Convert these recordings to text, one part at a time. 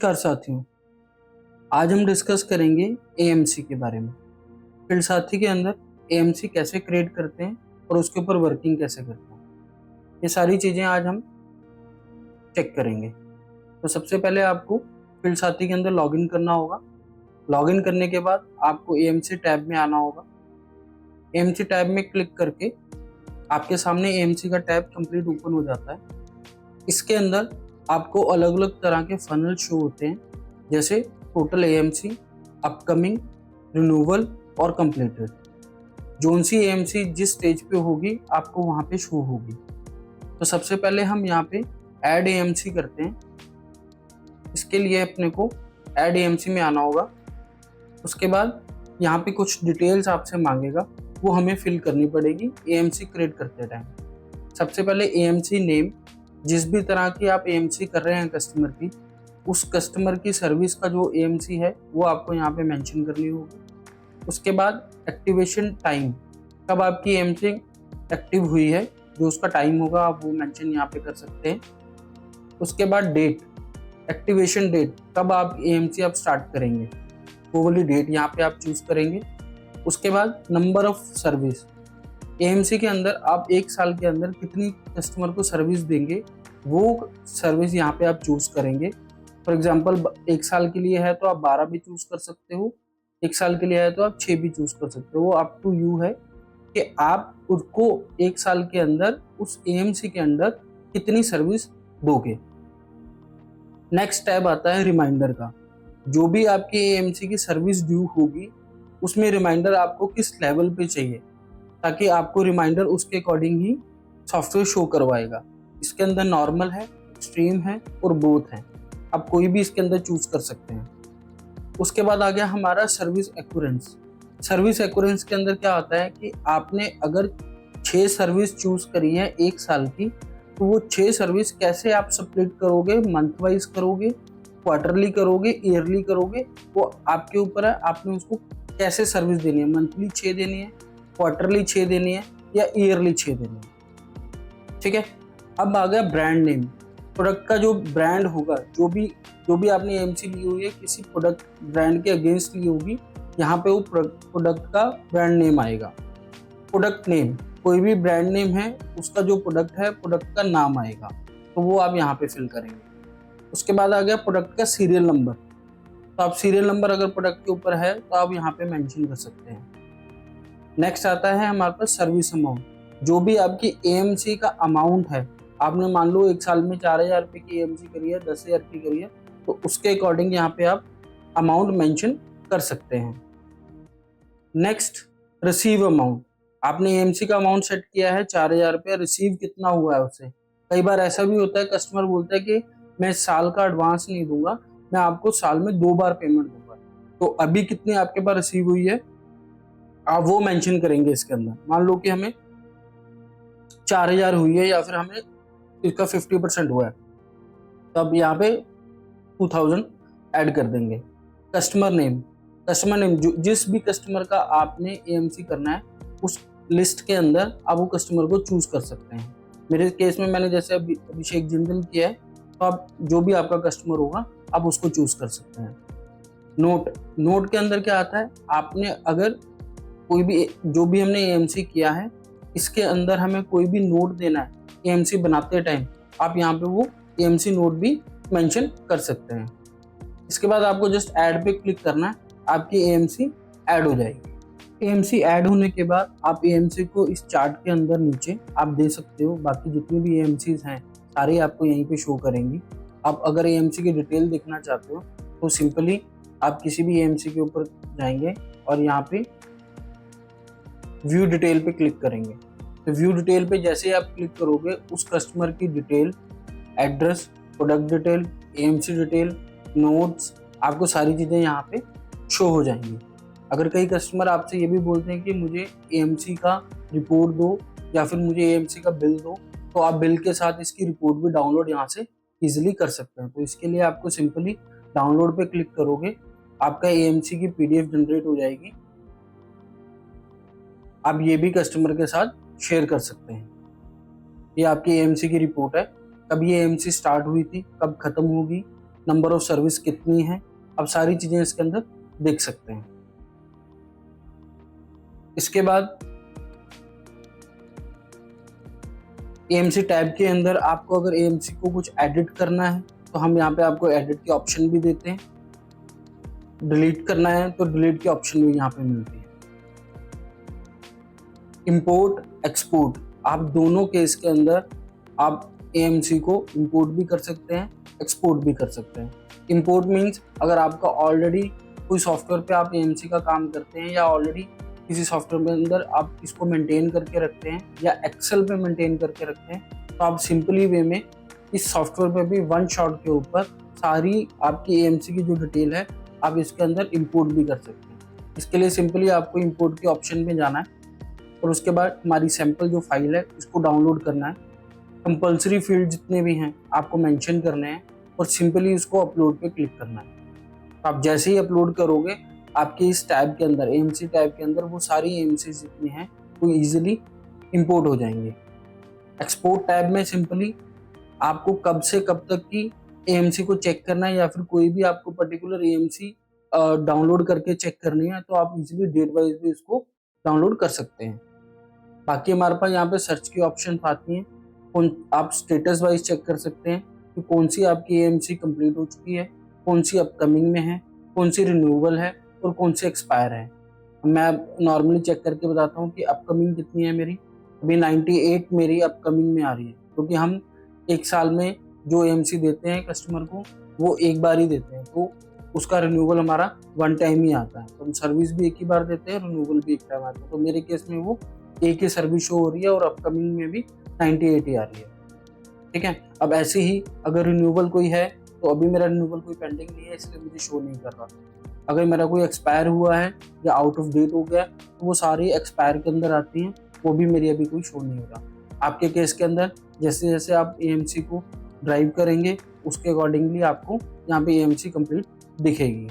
नमस्कार साथियों, आज हम डिस्कस करेंगे एएमसी के बारे में। फील्ड साथी के अंदर एएमसी कैसे क्रिएट करते हैं और उसके ऊपर वर्किंग कैसे करते हैं, ये सारी चीज़ें आज हम चेक करेंगे। तो सबसे पहले आपको फील्ड साथी के अंदर लॉगिन करना होगा। लॉगिन करने के बाद आपको एएमसी टैब में आना होगा। एएमसी टैब में क्लिक करके आपके सामने एएमसी का टैब कंप्लीट ओपन हो जाता है। इसके अंदर आपको अलग अलग तरह के फनल शो होते हैं, जैसे टोटल एएमसी, अपकमिंग, रिन्यूअल और कंप्लीटेड। जोन सी एएमसी जिस स्टेज पे होगी आपको वहाँ पे शो होगी। तो सबसे पहले हम यहाँ पे ऐड एएमसी करते हैं। इसके लिए अपने को ऐड एएमसी में आना होगा। उसके बाद यहाँ पे कुछ डिटेल्स आपसे मांगेगा, वो हमें फिल करनी पड़ेगी एएमसी क्रिएट करते टाइम। सबसे पहले एएमसी नेम, जिस भी तरह की आप एएमसी कर रहे हैं कस्टमर की, उस कस्टमर की सर्विस का जो एएमसी है वो आपको यहाँ पे मेंशन करनी होगी। उसके बाद एक्टिवेशन टाइम, कब आपकी एएमसी एक्टिव हुई है, जो उसका टाइम होगा आप वो मेंशन यहाँ पे कर सकते हैं। उसके बाद डेट, एक्टिवेशन डेट, कब आप एएमसी आप स्टार्ट करेंगे, वो वाली डेट यहाँ पे आप चूज करेंगे। उसके बाद नंबर ऑफ सर्विस, एएमसी के अंदर आप एक साल के अंदर कितनी कस्टमर को सर्विस देंगे, वो सर्विस यहाँ पे आप चूज करेंगे। फॉर एग्जांपल एक साल के लिए है तो आप 12 भी चूज कर सकते हो, एक साल के लिए है तो आप 6 भी चूज कर सकते हो। वो अप टू यू है कि आप उसको एक साल के अंदर उस एएमसी के अंदर कितनी सर्विस दोगे। नेक्स्ट टैब आता है रिमाइंडर का। जो भी आपकी एएमसी की सर्विस ड्यू होगी उसमें रिमाइंडर आपको किस लेवल पे चाहिए, ताकि आपको रिमाइंडर उसके अकॉर्डिंग ही सॉफ्टवेयर शो करवाएगा। इसके अंदर नॉर्मल है, एक्सट्रीम है और बोथ है, आप कोई भी इसके अंदर चूज कर सकते हैं। उसके बाद आ गया हमारा सर्विस एक्यूरेंस। सर्विस एक्यूरेंस के अंदर क्या आता है कि आपने अगर 6 सर्विस चूज करी है एक साल की, तो वो 6 सर्विस कैसे आप स्प्लिट करोगे, मंथ वाइज करोगे, क्वार्टरली करोगे, ईयरली करोगे, वो आपके ऊपर है। आपने उसको कैसे सर्विस देनी है, मंथली 6 देनी है, क्वार्टरली 6 देनी है या ईयरली 6 देनी है। ठीक है। अब आ गया ब्रांड नेम। प्रोडक्ट का जो ब्रांड होगा, जो भी आपने एएमसी ली हुई है किसी प्रोडक्ट ब्रांड के अगेंस्ट ली होगी, यहाँ पे वो प्रोडक्ट का ब्रांड नेम आएगा। प्रोडक्ट नेम, कोई भी ब्रांड नेम है उसका जो प्रोडक्ट है प्रोडक्ट का नाम आएगा, तो वो आप यहाँ पे फिल करेंगे। उसके बाद आ गया प्रोडक्ट का सीरियल नंबर। तो आप सीरियल नंबर अगर प्रोडक्ट के ऊपर है तो आप यहाँ पे मेंशन कर सकते हैं। नेक्स्ट आता है हमारे पास सर्विस अमाउंट। जो भी आपकी एएमसी का अमाउंट है, आपने मान लो एक साल में 4000 रुपये की एएमसी करी है, 10,000 की करी है, तो उसके अकॉर्डिंग यहाँ पे आप अमाउंट मेंशन कर सकते हैं। नेक्स्ट रिसीव अमाउंट, आपने एएमसी का अमाउंट सेट किया है 4000 रुपये, रिसीव कितना हुआ है उससे। कई बार ऐसा भी होता है कस्टमर बोलता है कि मैं साल का एडवांस नहीं दूंगा, मैं आपको साल में 2 बार पेमेंट दूंगा। तो अभी कितनी आपके पास रिसीव हुई है आप वो मेंशन करेंगे इसके अंदर। मान लो कि हमें 4000 हुई है या फिर हमें इसका 50% हुआ है, तो अब यहाँ पे 2000 ऐड कर देंगे। कस्टमर नेम, जिस भी कस्टमर का आपने एएमसी करना है उस लिस्ट के अंदर आप वो कस्टमर को चूज कर सकते हैं। मेरे केस में मैंने जैसे अभिषेक जिंदल किया है, तो आप जो भी आपका कस्टमर होगा आप उसको चूज कर सकते हैं। नोट के अंदर क्या आता है, आपने अगर कोई भी जो भी हमने एएमसी किया है इसके अंदर हमें कोई भी नोट देना है एएमसी बनाते टाइम, आप यहाँ पे वो एएमसी नोट भी मेंशन कर सकते हैं। इसके बाद आपको जस्ट ऐड पे क्लिक करना है, आपकी एएमसी ऐड हो जाएगी। एएमसी ऐड होने के बाद आप एएमसी को इस चार्ट के अंदर नीचे आप दे सकते हो। बाकी जितनी भी एएमसीज हैं सारी आपको यहीं पे शो करेंगी। आप अगर एएमसी की डिटेल देखना चाहते हो तो सिंपली आप किसी भी एएमसी के ऊपर जाएंगे और यहाँ पे व्यू डिटेल पे क्लिक करेंगे। तो व्यू डिटेल पे जैसे ही आप क्लिक करोगे उस कस्टमर की detail, address, product detail, AMC detail, notes, आपको सारी चीज़ें यहाँ पे शो हो जाएंगी। अगर कई कस्टमर आपसे ये भी बोलते हैं कि मुझे एएमसी का रिपोर्ट दो या फिर मुझे एएमसी का बिल दो, तो आप बिल के साथ इसकी रिपोर्ट भी डाउनलोड यहाँ से ईजिली कर सकते हैं। तो इसके लिए आपको सिंपली डाउनलोड पे क्लिक करोगे, आपका एएमसी की पीडीएफ जनरेट हो जाएगी। आप ये भी कस्टमर के साथ शेयर कर सकते हैं। ये आपकी एएमसी की रिपोर्ट है, कब ये एएमसी स्टार्ट हुई थी, कब खत्म होगी, नंबर ऑफ सर्विस कितनी है, आप सारी चीज़ें इसके अंदर देख सकते हैं। इसके बाद AMC टैब के अंदर आपको अगर AMC को कुछ एडिट करना है तो हम यहाँ पे आपको एडिट के ऑप्शन भी देते हैं, डिलीट करना है तो डिलीट के ऑप्शन भी यहाँ पे मिलते हैं। इंपोर्ट एक्सपोर्ट, आप दोनों केस के अंदर आप AMC को इंपोर्ट भी कर सकते हैं, एक्सपोर्ट भी कर सकते हैं। इंपोर्ट मीन्स अगर आपका ऑलरेडी कोई सॉफ्टवेयर पे आप AMC का काम करते हैं या ऑलरेडी किसी सॉफ्टवेयर के अंदर आप इसको मेंटेन करके रखते हैं या एक्सेल पे मेंटेन करके रखते हैं, तो आप सिंपली वे में इस सॉफ्टवेयर पे भी वन शॉट के ऊपर सारी आपकी AMC की जो डिटेल है आप इसके अंदर इंपोर्ट भी कर सकते हैं। इसके लिए सिंपली आपको इंपोर्ट के ऑप्शन में जाना है और उसके बाद हमारी सैंपल जो फाइल है इसको डाउनलोड करना है। कंपलसरी फील्ड जितने भी हैं आपको मेंशन करने हैं और सिंपली इसको अपलोड पे क्लिक करना है। तो आप जैसे ही अपलोड करोगे आपके इस टैब के अंदर AMC टैब के अंदर वो सारी AMC जितनी हैं वो इजीली इंपोर्ट हो जाएंगे। एक्सपोर्ट टैब में सिंपली आपको कब से कब तक की AMC को चेक करना है या फिर कोई भी आपको पर्टिकुलर AMC डाउनलोड करके चेक करनी है तो आप इजीली डेट वाइज भी इसको डाउनलोड कर सकते हैं। बाकी हमारे पास यहाँ पे सर्च की ऑप्शन आती हैं, आप स्टेटस वाइज चेक कर सकते हैं कि कौन सी आपकी AMC कंप्लीट हो चुकी है, कौन सी अपकमिंग में है, कौन सी रिन्यूएबल है और कौन सी एक्सपायर है। मैं नॉर्मली चेक करके बताता हूँ कि अपकमिंग कितनी है मेरी। अभी 98 मेरी अपकमिंग में आ रही है, क्योंकि हम एक साल में जो AMC देते हैं कस्टमर को वो एक बार ही देते हैं, तो उसका रिन्यूएबल हमारा वन टाइम ही आता है। तो हम सर्विस भी एक ही बार देते हैं, रिन्यूएबल भी एक टाइम आता है। तो मेरे केस में वो एक ही सर्विस शो हो रही है और अपकमिंग में भी 98 ही आ रही है। ठीक है, अब ऐसे ही अगर रिन्यूएबल कोई है तो अभी मेरा रिन्यूएबल कोई पेंडिंग नहीं है इसलिए मुझे शो नहीं कर रहा। अगर मेरा कोई एक्सपायर हुआ है या आउट ऑफ डेट हो गया तो वो सारी एक्सपायर के अंदर आती हैं, वो भी मेरी अभी कोई शो नहीं हो रहा। आपके केस के अंदर जैसे जैसे आप AMC को ड्राइव करेंगे उसके अकॉर्डिंगली आपको यहाँ पे AMC कंप्लीट दिखेगी।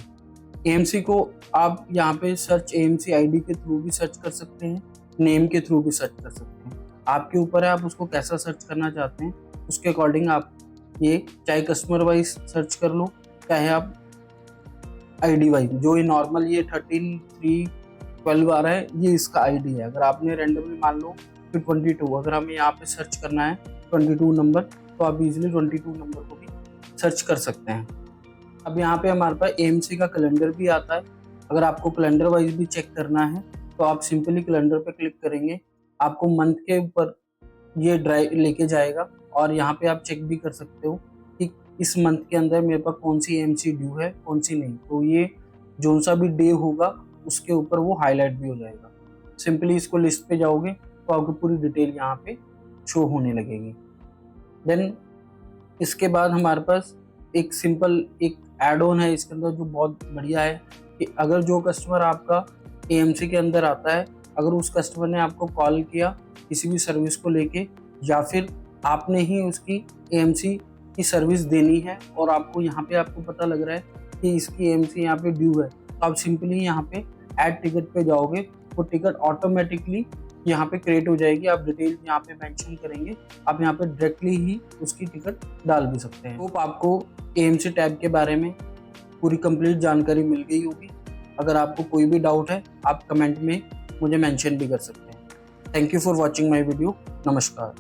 AMC को आप यहाँ पे सर्च AMC ID के थ्रू भी सर्च कर सकते हैं, नेम के थ्रू भी सर्च कर सकते हैं। आपके ऊपर है आप उसको कैसा सर्च करना चाहते हैं, उसके अकॉर्डिंग आप ये चाहे कस्टमर वाइज सर्च कर लो, चाहे आप ID वाइज। जो ये नॉर्मल ये 13/3/12 आ रहा है ये इसका ID है। अगर आपने रेंडमली मान लो फिर 22, अगर हमें यहाँ पे सर्च करना है 22 नंबर तो आप इजीली 22 नंबर को भी सर्च कर सकते हैं। अब यहाँ पे हमारे पास AMC का कैलेंडर भी आता है। अगर आपको कैलेंडर वाइज भी चेक करना है तो आप सिंपली कैलेंडर पे क्लिक करेंगे, आपको मंथ के ऊपर ये ड्राइव लेके जाएगा और यहाँ पे आप चेक भी कर सकते हो कि इस मंथ के अंदर मेरे पास कौन सी AMC ड्यू है कौन सी नहीं। तो ये जो सा भी डे होगा उसके ऊपर वो हाईलाइट भी हो जाएगा। सिंपली इसको लिस्ट पे जाओगे तो आपको पूरी डिटेल यहाँ पे शो होने लगेगी। देन इसके बाद हमारे पास एक सिंपल एक एड ऑन है इसके अंदर जो बहुत बढ़िया है कि अगर जो कस्टमर आपका AMC के अंदर आता है, अगर उस कस्टमर ने आपको कॉल किया किसी भी सर्विस को लेके या फिर आपने ही उसकी AMC की सर्विस देनी है और आपको यहाँ पे आपको पता लग रहा है कि इसकी AMC यहाँ पे ड्यू है, तो आप सिंपली यहाँ पे ऐड टिकट पे जाओगे, वो टिकट ऑटोमेटिकली यहाँ पे क्रिएट हो जाएगी। आप डिटेल यहाँ पे मेंशन करेंगे, आप यहाँ पे डायरेक्टली ही उसकी टिकट डाल भी सकते हैं। होप आपको AMC टैब के बारे में पूरी कंप्लीट जानकारी मिल गई होगी। अगर आपको कोई भी डाउट है आप कमेंट में मुझे मेंशन भी कर सकते हैं। Thank you for watching my video. नमस्कार।